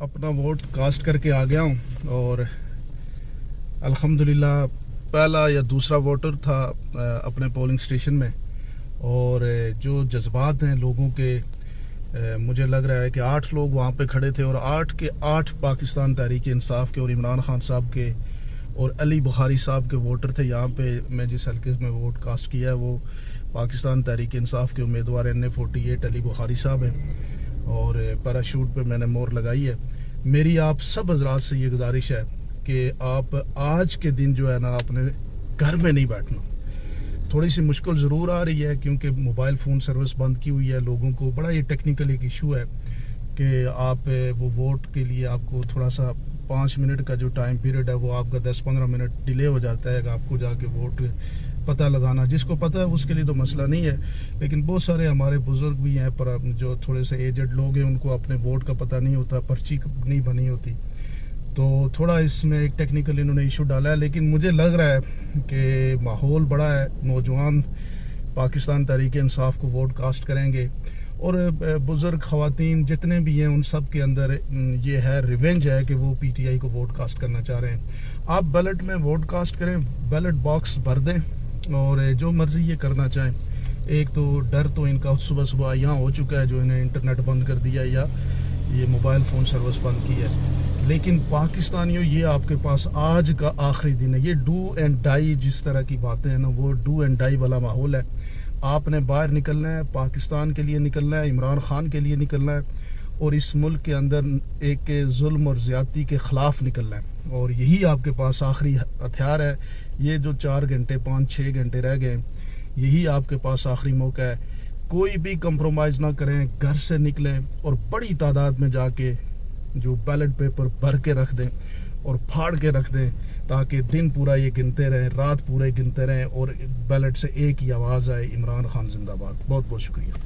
अपना vote cast करके आ गया हूँ और अल्हम्दुलिल्लाह पहला या दूसरा वोटर था अपने पोलिंग स्टेशन में। और जो जज्बात हैं लोगों के, मुझे लग रहा है कि 8 लोग वहाँ पे खड़े थे और 8 के 8 पाकिस्तान तहरीक इंसाफ के और इमरान खान साहब के और अली बुखारी साहब के वोटर थे। यहाँ पे मैं जिस हल्के में वोट कास्ट किया है वो पाकिस्तान तहरीक इंसाफ के उम्मीदवार NA48 अली बुखारी साहब हैं और पैराशूट पे मैंने मोहर लगाई है। मेरी आप सब हजरात से ये गुजारिश है कि आप आज के दिन जो है ना अपने घर में नहीं बैठना। थोड़ी सी मुश्किल ज़रूर आ रही है क्योंकि मोबाइल फ़ोन सर्विस बंद की हुई है। लोगों को बड़ा ये टेक्निकल एक इशू है कि आप वो वोट के लिए आपको थोड़ा सा 5 मिनट का जो टाइम पीरियड है वो आपका 10-15 मिनट डिले हो जाता है आपको जाके वोट पता लगाना। जिसको पता है उसके लिए तो मसला नहीं है, लेकिन बहुत सारे हमारे बुजुर्ग भी हैं पर जो थोड़े से एजड लोग हैं उनको अपने वोट का पता नहीं होता, पर्ची नहीं बनी होती, तो थोड़ा इसमें एक टेक्निकल इन्होंने इशू डाला है। लेकिन मुझे लग रहा है कि माहौल बड़ा है, नौजवान पाकिस्तान तहरीक इंसाफ को वोट कास्ट करेंगे और बुजुर्ग ख़वातीन जितने भी हैं उन सब के अंदर ये है रिवेंज है कि वो PTI को वोट कास्ट करना चाह रहे हैं। आप बैलेट में वोट कास्ट करें, बैलेट बॉक्स भर दें और जो मर्ज़ी ये करना चाहें। एक तो डर तो इनका सुबह सुबह यहाँ हो चुका है जो इन्हें इंटरनेट बंद कर दिया या ये मोबाइल फ़ोन सर्विस बंद की है। लेकिन पाकिस्तानियों ये आपके पास आज का आखिरी दिन है। ये डू एंड डाई जिस तरह की बातें हैं ना वो डू एंड डाई वाला माहौल है। आपने बाहर निकलना है, पाकिस्तान के लिए निकलना है, इमरान खान के लिए निकलना है और इस मुल्क के अंदर एक जुल्म और ज़्यादती के ख़िलाफ़ निकलना है। और यही आपके पास आखिरी हथियार है। ये जो 4 घंटे 5-6 घंटे रह गए यही आपके पास आखिरी मौका है। कोई भी कंप्रोमाइज़ ना करें, घर से निकलें और बड़ी तादाद में जाके जो बैलेट पेपर भर के रख दें और फाड़ के रख दें ताकि दिन पूरा ये गिनते रहें, रात पूरे गिनते रहें और बैलेट से एक ही आवाज़ आए, इमरान खान जिंदाबाद। बहुत बहुत शुक्रिया।